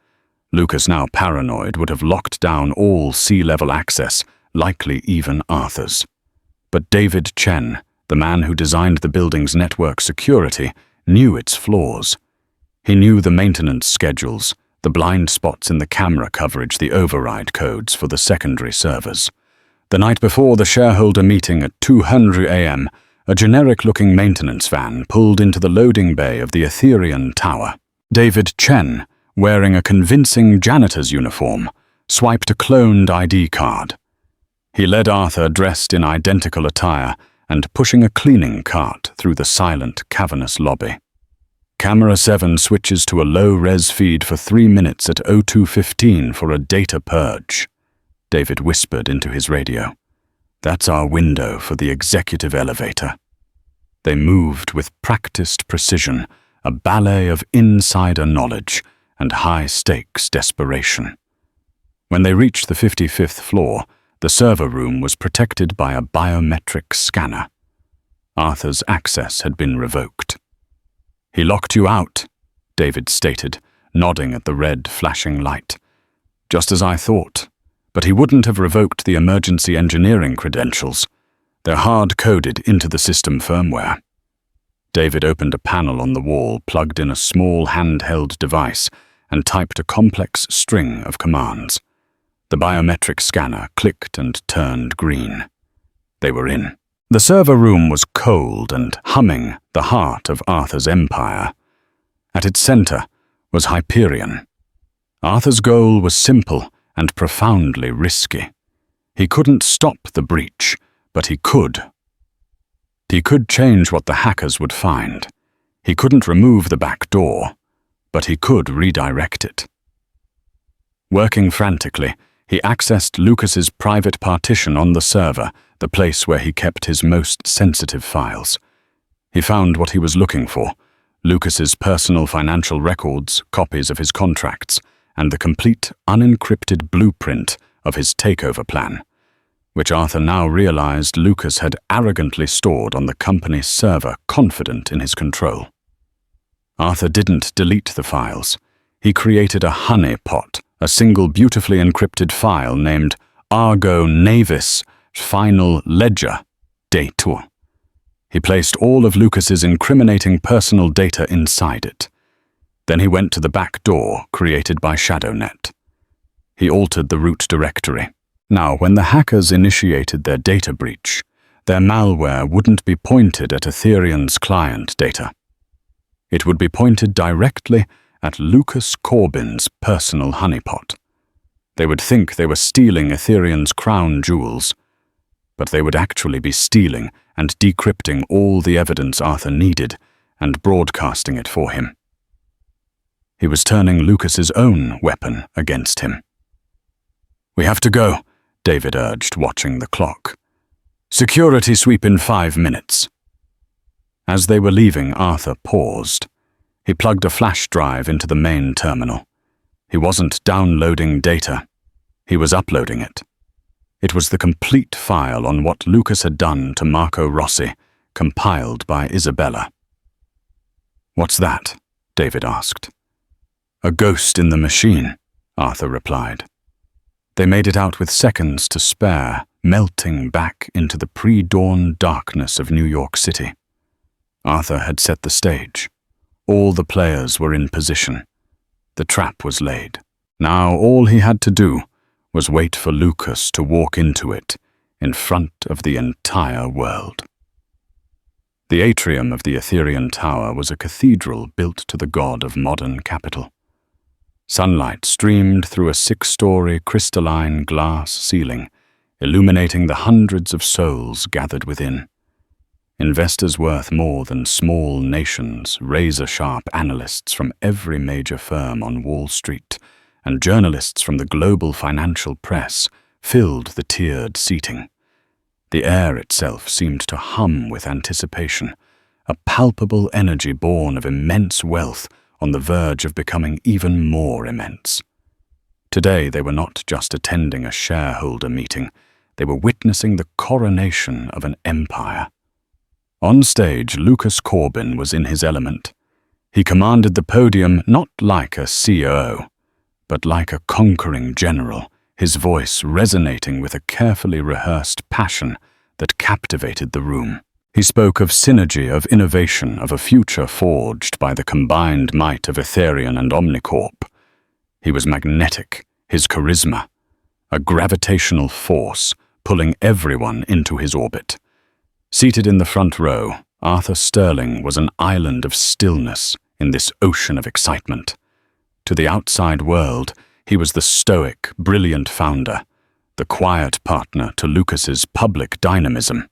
Lucas, now paranoid, would have locked down all sea-level access, likely even Arthur's. But David Chen, the man who designed the building's network security, knew its flaws. He knew the maintenance schedules, the blind spots in the camera coverage, the override codes for the secondary servers. The night before the shareholder meeting at 2:00 a.m., a generic-looking maintenance van pulled into the loading bay of the Etherian Tower. David Chen, wearing a convincing janitor's uniform, swiped a cloned ID card. He led Arthur, dressed in identical attire, and pushing a cleaning cart through the silent, cavernous lobby. "Camera 7 switches to a low-res feed for 3 minutes at 02:15 for a data purge," David whispered into his radio. "That's our window for the executive elevator." They moved with practiced precision, a ballet of insider knowledge and high-stakes desperation. When they reached the 55th floor, the server room was protected by a biometric scanner. Arthur's access had been revoked. "He locked you out," David stated, nodding at the red flashing light. "Just as I thought. But he wouldn't have revoked the emergency engineering credentials. They're hard-coded into the system firmware." David opened a panel on the wall, plugged in a small handheld device, and typed a complex string of commands. The biometric scanner clicked and turned green. They were in. The server room was cold and humming, the heart of Arthur's empire. At its center was Hyperion. Arthur's goal was simple and profoundly risky. He couldn't stop the breach, but he could. He could change what the hackers would find. He couldn't remove the back door, but he could redirect it. Working frantically, he accessed Lucas's private partition on the server, the place where he kept his most sensitive files. He found what he was looking for: Lucas's personal financial records, copies of his contracts, and the complete, unencrypted blueprint of his takeover plan, which Arthur now realized Lucas had arrogantly stored on the company's server, confident in his control. Arthur didn't delete the files. He created a honeypot, a single beautifully encrypted file named Argo Navis Final Ledger Detour. He placed all of Lucas's incriminating personal data inside it. Then he went to the back door created by ShadowNet. He altered the root directory. Now, when the hackers initiated their data breach, their malware wouldn't be pointed at Etherion's client data. It would be pointed directly at Lucas Corbin's personal honeypot. They would think they were stealing Etherion's crown jewels, but they would actually be stealing and decrypting all the evidence Arthur needed and broadcasting it for him. He was turning Lucas's own weapon against him. "We have to go," David urged, watching the clock. "Security sweep in 5 minutes." As they were leaving, Arthur paused. He plugged a flash drive into the main terminal. He wasn't downloading data. He was uploading it. It was the complete file on what Lucas had done to Marco Rossi, compiled by Isabella. "What's that?" David asked. "A ghost in the machine," Arthur replied. They made it out with seconds to spare, melting back into the pre-dawn darkness of New York City. Arthur had set the stage. All the players were in position. The trap was laid. Now all he had to do was wait for Lucas to walk into it in front of the entire world. The atrium of the Etherian Tower was a cathedral built to the god of modern capital. Sunlight streamed through a 6-story crystalline glass ceiling, illuminating the hundreds of souls gathered within. Investors worth more than small nations, razor-sharp analysts from every major firm on Wall Street, and journalists from the global financial press filled the tiered seating. The air itself seemed to hum with anticipation, a palpable energy born of immense wealth on the verge of becoming even more immense. Today they were not just attending a shareholder meeting, they were witnessing the coronation of an empire. On stage, Lucas Corbin was in his element. He commanded the podium not like a COO, but like a conquering general, his voice resonating with a carefully rehearsed passion that captivated the room. He spoke of synergy, of innovation, of a future forged by the combined might of Etherion and Omnicorp. He was magnetic, his charisma, a gravitational force pulling everyone into his orbit. Seated in the front row, Arthur Sterling was an island of stillness in this ocean of excitement. To the outside world, he was the stoic, brilliant founder, the quiet partner to Lucas's public dynamism.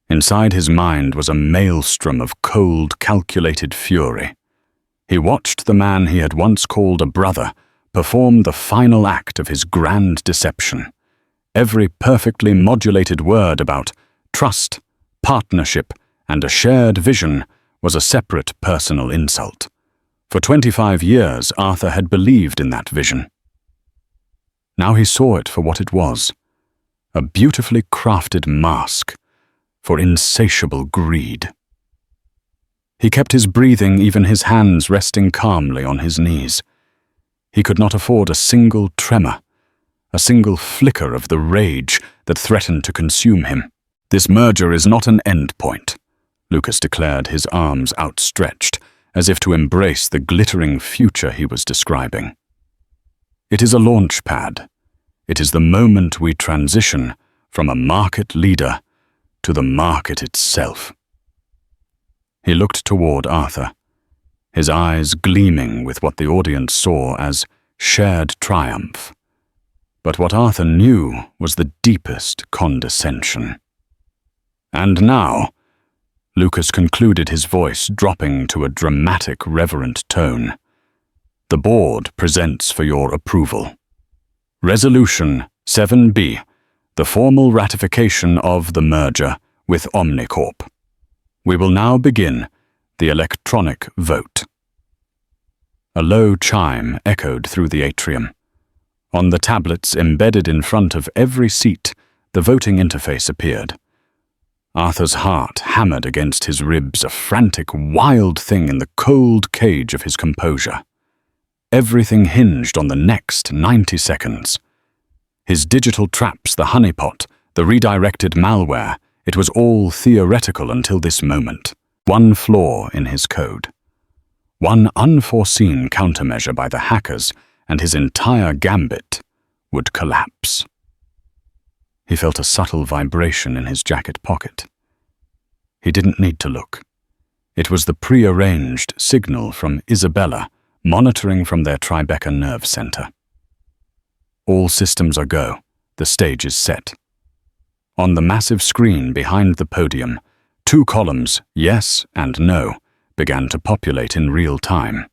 Inside his mind was a maelstrom of cold, calculated fury. He watched the man he had once called a brother perform the final act of his grand deception. Every perfectly modulated word about trust, partnership, and a shared vision was a separate personal insult. For 25 years, Arthur had believed in that vision. Now he saw it for what it was, a beautifully crafted mask for insatiable greed. He kept his breathing, even his hands resting calmly on his knees. He could not afford a single tremor, a single flicker of the rage that threatened to consume him. "This merger is not an end point," Lucas declared, his arms outstretched, as if to embrace the glittering future he was describing. "It is a launch pad. It is the moment we transition from a market leader to the market itself." He looked toward Arthur, his eyes gleaming with what the audience saw as shared triumph. But what Arthur knew was the deepest condescension. "And now, Lucas concluded, his voice dropping to a dramatic, reverent tone. The board presents for your approval Resolution 7B, the formal ratification of the merger with Omnicorp. We will now begin the electronic vote. A low chime echoed through the atrium. On the tablets embedded in front of every seat, the voting interface appeared. Arthur's heart hammered against his ribs, a frantic, wild thing in the cold cage of his composure. Everything hinged on the next 90 seconds. His digital traps, the honeypot, the redirected malware, it was all theoretical until this moment. One flaw in his code. One unforeseen countermeasure by the hackers, and his entire gambit would collapse. He felt a subtle vibration in his jacket pocket. He didn't need to look. It was the prearranged signal from Isabella, monitoring from their Tribeca nerve center. All systems are go. The stage is set. On the massive screen behind the podium, 2 columns, yes and no, began to populate in real time.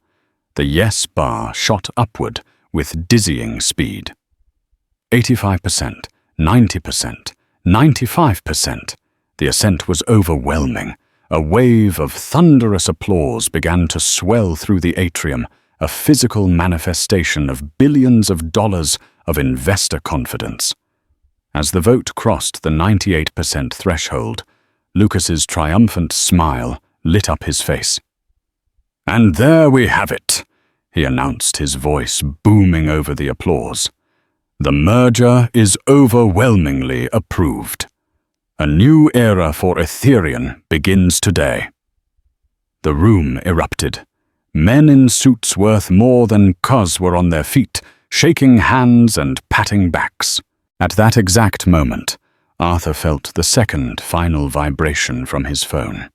The yes bar shot upward with dizzying speed. 85%, 90%, 95%. The ascent was overwhelming. A wave of thunderous applause began to swell through the atrium, a physical manifestation of billions of dollars of investor confidence. As the vote crossed the 98% threshold, Lucas's triumphant smile lit up his face. "And there we have it," he announced, his voice booming over the applause. "The merger is overwhelmingly approved. A new era for Ethereum begins today." The room erupted. Men in suits worth more than cuz were on their feet, shaking hands and patting backs. At that exact moment, Arthur felt the second final vibration from his phone.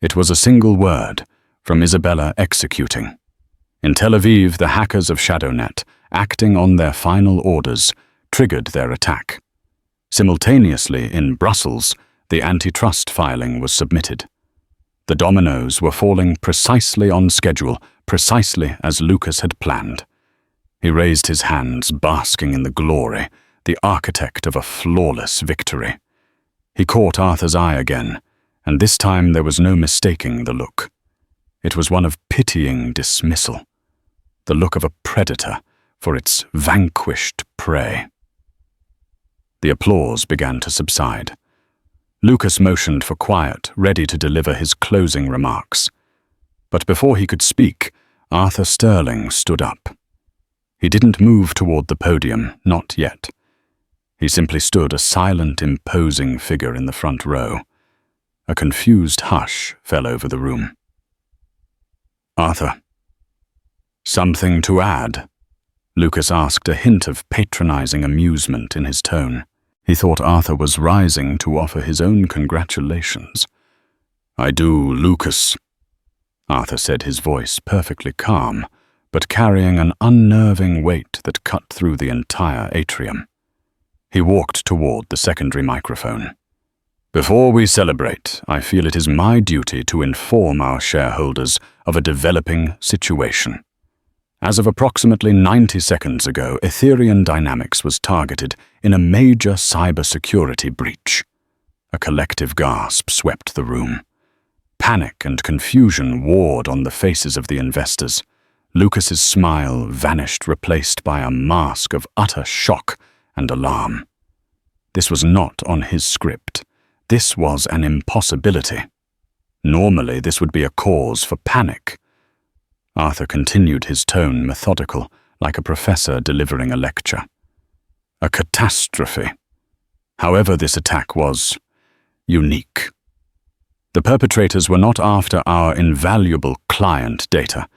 It was a single word from Isabella executing. In Tel Aviv, the hackers of ShadowNet, acting on their final orders, triggered their attack. Simultaneously, in Brussels, the antitrust filing was submitted. The dominoes were falling precisely on schedule, precisely as Lucas had planned. He raised his hands, basking in the glory, the architect of a flawless victory. He caught Arthur's eye again, and this time there was no mistaking the look. It was one of pitying dismissal, the look of a predator for its vanquished prey. The applause began to subside. Lucas motioned for quiet, ready to deliver his closing remarks. But before he could speak, Arthur Sterling stood up. He didn't move toward the podium, not yet. He simply stood, a silent, imposing figure in the front row. A confused hush fell over the room. "Arthur, something to add?" Lucas asked, a hint of patronizing amusement in his tone. He thought Arthur was rising to offer his own congratulations. "I do, Lucas," Arthur said, his voice perfectly calm, but carrying an unnerving weight that cut through the entire atrium. He walked toward the secondary microphone. "Before we celebrate, I feel it is my duty to inform our shareholders of a developing situation. As of approximately 90 seconds ago, Ethereum Dynamics was targeted in a major cybersecurity breach." A collective gasp swept the room. Panic and confusion warred on the faces of the investors. Lucas's smile vanished, replaced by a mask of utter shock and alarm. This was not on his script. This was an impossibility. Normally, this would be a cause for panic. Arthur continued, his tone methodical, like a professor delivering a lecture. A catastrophe. However, this attack was unique. The perpetrators were not after our invaluable client data.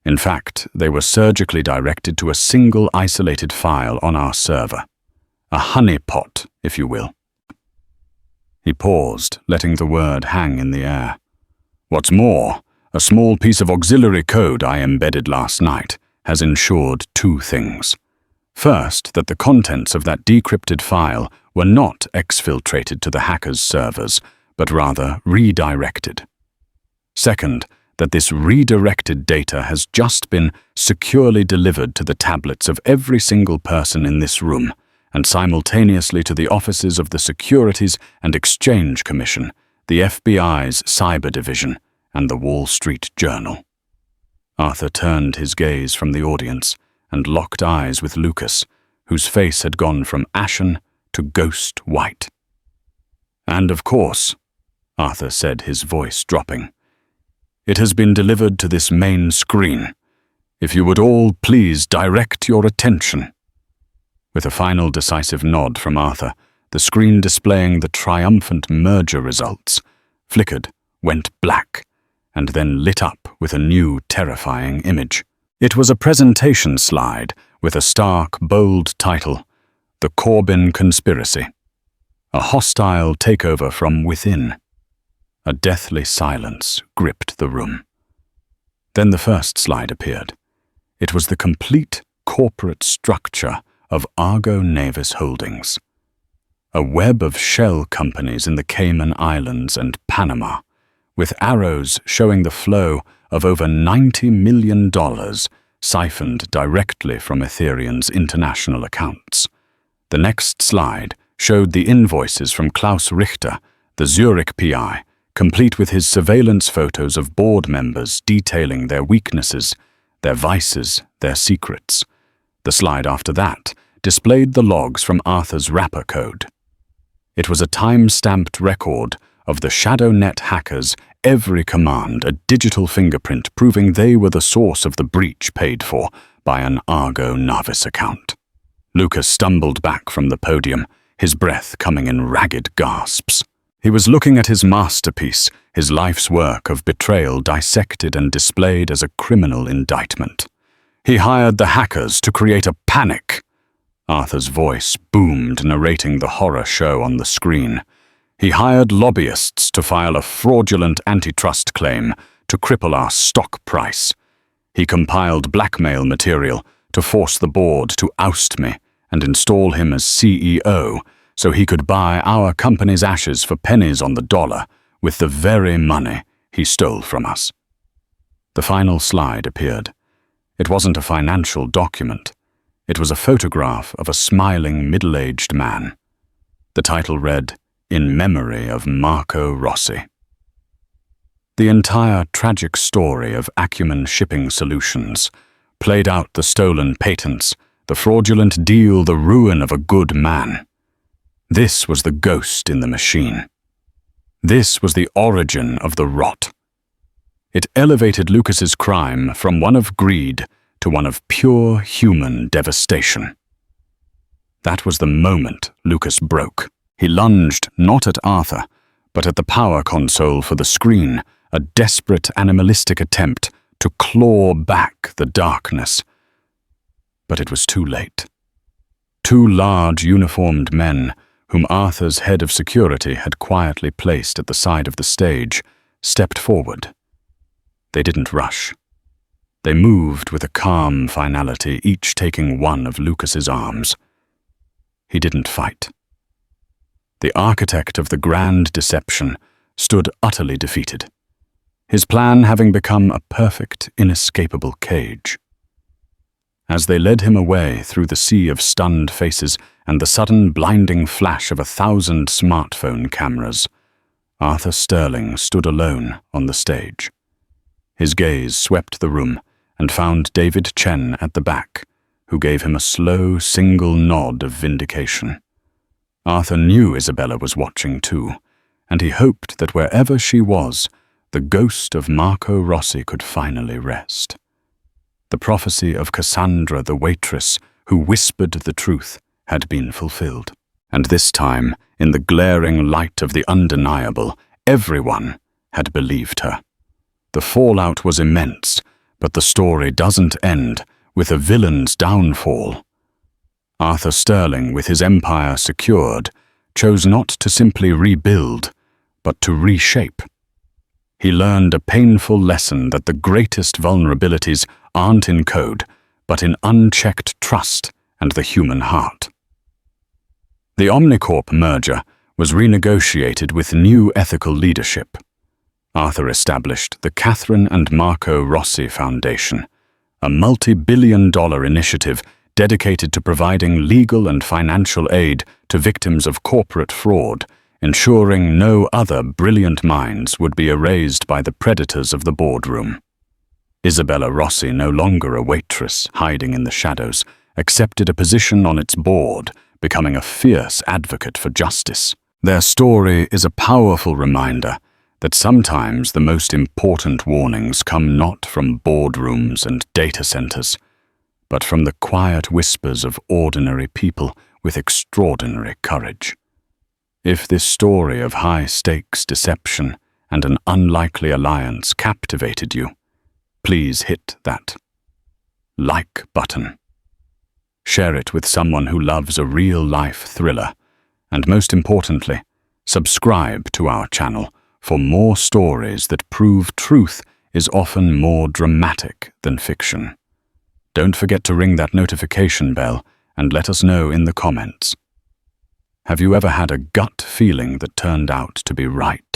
In fact, they were surgically directed to a single isolated file on our server. A honeypot, if you will. He paused, letting the word hang in the air. "What's more, a small piece of auxiliary code I embedded last night has ensured 2 things. First, that the contents of that decrypted file were not exfiltrated to the hackers' servers, but rather redirected. Second, that this redirected data has just been securely delivered to the tablets of every single person in this room, and simultaneously to the offices of the Securities and Exchange Commission, the FBI's Cyber Division, and the Wall Street Journal. Arthur turned his gaze from the audience and locked eyes with Lucas, whose face had gone from ashen to ghost white. "And of course," Arthur said, his voice dropping, "it has been delivered to this main screen. If you would all please direct your attention." With a final decisive nod from Arthur, the screen displaying the triumphant merger results flickered, went black, and then lit up with a new terrifying image. It was a presentation slide with a stark, bold title, "The Corbyn Conspiracy. A hostile takeover from within." A deathly silence gripped the room. Then the first slide appeared. It was the complete corporate structure of Argo Navis Holdings. A web of shell companies in the Cayman Islands and Panama, with arrows showing the flow of over $90 million siphoned directly from Ethereum's international accounts. The next slide showed the invoices from Klaus Richter, the Zurich PI, complete with his surveillance photos of board members detailing their weaknesses, their vices, their secrets. The slide after that displayed the logs from Arthur's wrapper code. It was a time-stamped record of the ShadowNet hackers' every command, a digital fingerprint proving they were the source of the breach paid for by an Argo Navis account. Lucas stumbled back from the podium, his breath coming in ragged gasps. He was looking at his masterpiece, his life's work of betrayal dissected and displayed as a criminal indictment. He hired the hackers to create a panic. Arthur's voice boomed, narrating the horror show on the screen. He hired lobbyists to file a fraudulent antitrust claim to cripple our stock price. He compiled blackmail material to force the board to oust me and install him as CEO, so he could buy our company's ashes for pennies on the dollar with the very money he stole from us. The final slide appeared. It wasn't a financial document. It was a photograph of a smiling middle-aged man. The title read, "In Memory of Marco Rossi." The entire tragic story of Acumen Shipping Solutions played out the stolen patents, the fraudulent deal, the ruin of a good man. This was the ghost in the machine. This was the origin of the rot. It elevated Lucas's crime from one of greed to one of pure human devastation. That was the moment Lucas broke. He lunged not at Arthur, but at the power console for the screen, a desperate animalistic attempt to claw back the darkness. But it was too late. Two large uniformed men, whom Arthur's head of security had quietly placed at the side of the stage, stepped forward. They didn't rush. They moved with a calm finality, each taking one of Lucas's arms. He didn't fight. The architect of the grand deception stood utterly defeated, his plan having become a perfect, inescapable cage. As they led him away through the sea of stunned faces and the sudden blinding flash of 1,000 smartphone cameras, Arthur Sterling stood alone on the stage. His gaze swept the room and found David Chen at the back, who gave him a slow, single nod of vindication. Arthur knew Isabella was watching too, and he hoped that wherever she was, the ghost of Marco Rossi could finally rest. The prophecy of Cassandra the waitress, who whispered the truth, had been fulfilled. And this time, in the glaring light of the undeniable, everyone had believed her. The fallout was immense, but the story doesn't end with a villain's downfall. Arthur Sterling, with his empire secured, chose not to simply rebuild, but to reshape. He learned a painful lesson that the greatest vulnerabilities aren't in code, but in unchecked trust and the human heart. The Omnicorp merger was renegotiated with new ethical leadership. Arthur established the Catherine and Marco Rossi Foundation, a multi-billion-dollar initiative dedicated to providing legal and financial aid to victims of corporate fraud, ensuring no other brilliant minds would be erased by the predators of the boardroom. Isabella Rossi, no longer a waitress hiding in the shadows, accepted a position on its board, becoming a fierce advocate for justice. Their story is a powerful reminder that sometimes the most important warnings come not from boardrooms and data centers, but from the quiet whispers of ordinary people with extraordinary courage. If this story of high-stakes deception and an unlikely alliance captivated you, please hit that like button. Share it with someone who loves a real-life thriller, and most importantly, subscribe to our channel for more stories that prove truth is often more dramatic than fiction. Don't forget to ring that notification bell and let us know in the comments. Have you ever had a gut feeling that turned out to be right?